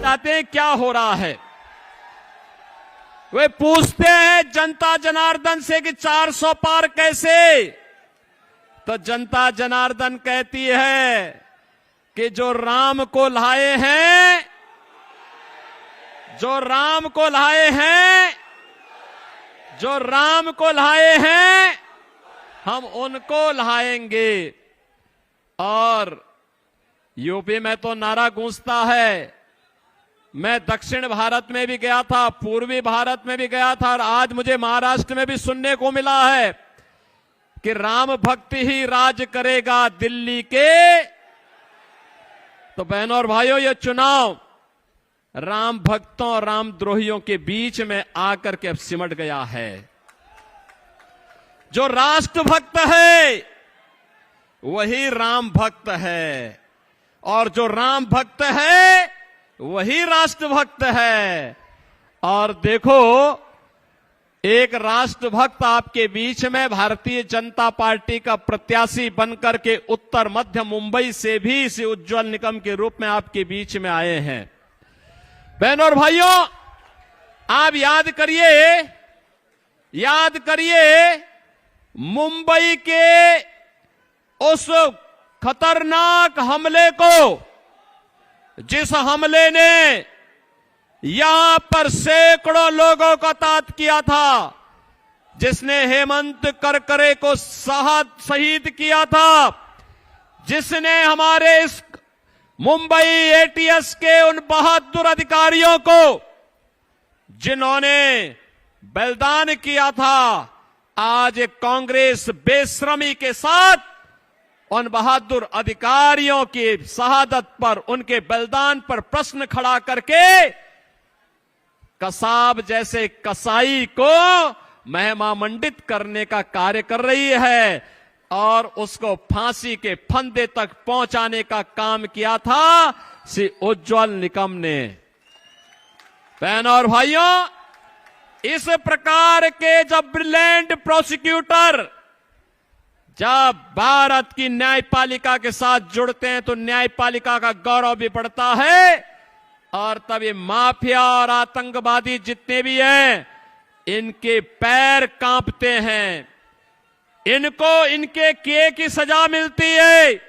चाहते हैं क्या हो रहा है। वे पूछते हैं जनता जनार्दन से कि 400 पार कैसे, तो जनता जनार्दन कहती है कि जो राम को लाए हैं, जो राम को लाए हैं, जो राम को लाए हैं, हम उनको लाएंगे। और यूपी में तो नारा गूंजता है। मैं दक्षिण भारत में भी गया था, पूर्वी भारत में भी गया था, और आज मुझे महाराष्ट्र में भी सुनने को मिला है कि राम भक्ति ही राज करेगा दिल्ली के। तो बहनों और भाइयों, ये चुनाव राम भक्तों और राम द्रोहियों के बीच में आकर के अब सिमट गया है। जो राष्ट्र भक्त है वही राम भक्त है, और जो राम भक्त है वही राष्ट्र भक्त है। और देखो, एक राष्ट्र भक्त आपके बीच में भारतीय जनता पार्टी का प्रत्याशी बनकर के उत्तर मध्य मुंबई से भी इस उज्जवल निकम के रूप में आपके बीच में आए हैं। बहनों और भाइयों, आप याद करिए मुंबई के उस खतरनाक हमले को, जिस हमले ने यहां पर सैकड़ों लोगों का तात किया था, जिसने हेमंत करकरे को शहीद किया था, जिसने हमारे इस मुंबई एटीएस के उन बहादुर अधिकारियों को, जिन्होंने बलिदान किया था, आज कांग्रेस बेशर्मी के साथ उन बहादुर अधिकारियों की शहादत पर, उनके बलिदान पर प्रश्न खड़ा करके कसाब जैसे कसाई को महिमामंडित करने का कार्य कर रही है, और उसको फांसी के फंदे तक पहुंचाने का काम किया था श्री उज्जवल निकम ने। बहनों और भाइयों, इस प्रकार के जब ब्रिलियंट प्रोसिक्यूटर जब भारत की न्यायपालिका के साथ जुड़ते हैं तो न्यायपालिका का गौरव भी बढ़ता है, और तब ये माफिया और आतंकवादी जितने भी हैं, इनके पैर कांपते हैं, इनको इनके किए की सजा मिलती है,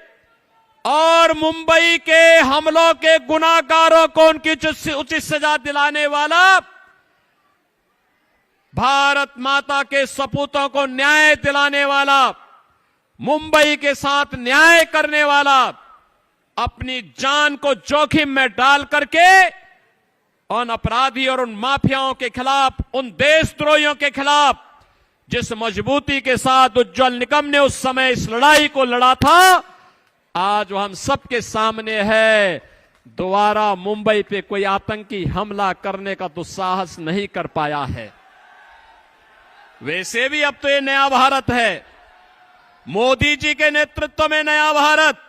और मुंबई के हमलों के गुनाहगारों को उनकी उचित सजा दिलाने वाला, भारत माता के सपूतों को न्याय दिलाने वाला, मुंबई के साथ न्याय करने वाला, अपनी जान को जोखिम में डाल करके उन अपराधी और उन माफियाओं के खिलाफ, उन देशद्रोहियों के खिलाफ जिस मजबूती के साथ उज्जवल निकम ने उस समय इस लड़ाई को लड़ा था, आज वो हम सबके सामने है। दोबारा मुंबई पे कोई आतंकी हमला करने का दुस्साहस नहीं कर पाया है। वैसे भी अब तो ये नया भारत है, मोदी जी के नेतृत्व में नया भारत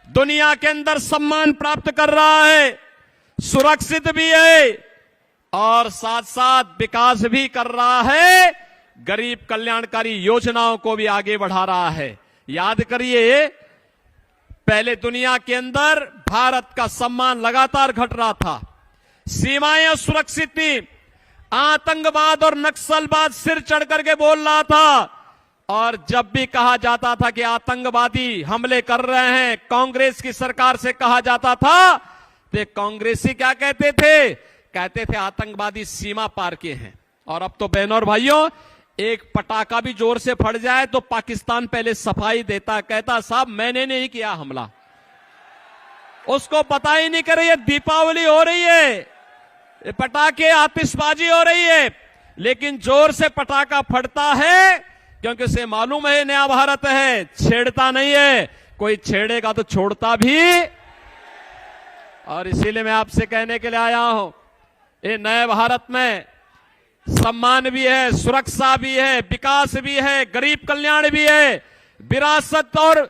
दुनिया के अंदर सम्मान प्राप्त कर रहा है, सुरक्षित भी है, और साथ साथ विकास भी कर रहा है, गरीब कल्याणकारी योजनाओं को भी आगे बढ़ा रहा है। याद करिए, पहले दुनिया के अंदर भारत का सम्मान लगातार घट रहा था, सीमाएं सुरक्षित थी, आतंकवाद और नक्सलवाद सिर चढ़ करके बोल रहा था, और जब भी कहा जाता था कि आतंकवादी हमले कर रहे हैं, कांग्रेस की सरकार से कहा जाता था, तो कांग्रेसी क्या कहते थे आतंकवादी सीमा पार के हैं। और अब तो बहनों और भाइयों, एक पटाखा भी जोर से फट जाए तो पाकिस्तान पहले सफाई देता, कहता साहब मैंने नहीं किया हमला, उसको पता ही नहीं कर रही है दीपावली हो रही है, पटाखे आतिशबाजी हो रही है, लेकिन जोर से पटाखा फटता है क्योंकि उसे मालूम है नया भारत है, छेड़ता नहीं है, कोई छेड़ेगा तो छोड़ता भी। और इसीलिए मैं आपसे कहने के लिए आया हूं, ये नए भारत में सम्मान भी है, सुरक्षा भी है, विकास भी है, गरीब कल्याण भी है, विरासत और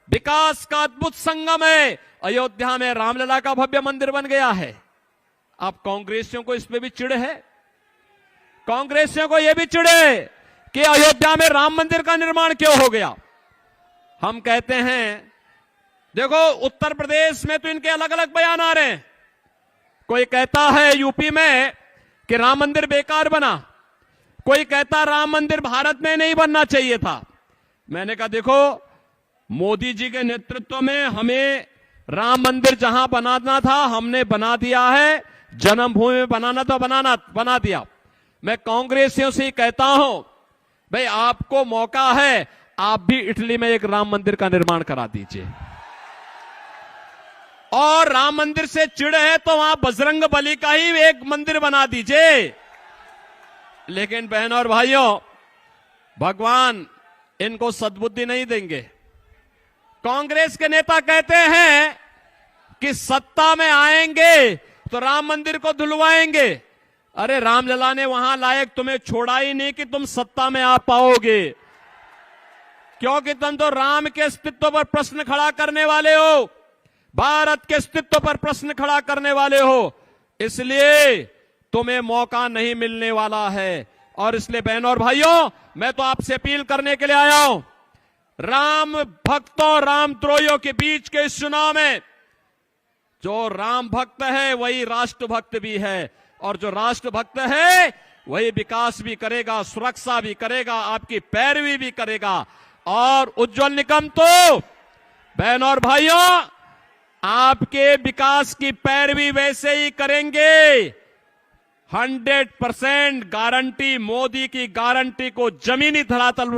विकास का अद्भुत संगम है। अयोध्या में रामलला का भव्य मंदिर बन गया है। अब कांग्रेसियों को इस पे भी चिढ़ है, कांग्रेसियों को यह भी चिढ़ है कि अयोध्या में राम मंदिर का निर्माण क्यों हो गया। हम कहते हैं, देखो उत्तर प्रदेश में तो इनके अलग अलग बयान आ रहे हैं, कोई कहता है यूपी में कि राम मंदिर बेकार बना, कोई कहता राम मंदिर भारत में नहीं बनना चाहिए था। मैंने कहा देखो, मोदी जी के नेतृत्व में हमें राम मंदिर जहां बनाना था हमने बना दिया है, जन्मभूमि में बनाना था बना दिया। मैं कांग्रेसियों से कहता हूं, भाई आपको मौका है, आप भी इटली में एक राम मंदिर का निर्माण करा दीजिए। और राम मंदिर से चिढ़ है तो वहां बजरंग बली का ही एक मंदिर बना दीजिए। लेकिन बहनों और भाइयों, भगवान इनको सद्बुद्धि नहीं देंगे। कांग्रेस के नेता कहते हैं कि सत्ता में आएंगे तो राम मंदिर को धुलवाएंगे। अरे रामलला ने वहां लायक तुम्हें छोड़ा ही नहीं कि तुम सत्ता में आ पाओगे, क्योंकि तुम तो राम के अस्तित्व पर प्रश्न खड़ा करने वाले हो, भारत के अस्तित्व पर प्रश्न खड़ा करने वाले हो, इसलिए तुम्हें मौका नहीं मिलने वाला है। और इसलिए बहनों और भाइयों, मैं तो आपसे अपील करने के लिए आया हूं, राम भक्तों राम द्रोहियों के बीच के इस चुनाव में जो राम भक्त है वही राष्ट्र भक्त भी है, और जो राष्ट्र भक्त है वही विकास भी करेगा, सुरक्षा भी करेगा, आपकी पैरवी भी करेगा। और उज्जवल निकम तो बहनों और भाइयों, आपके विकास की पैरवी वैसे ही करेंगे। 100% गारंटी, मोदी की गारंटी को जमीनी धरातल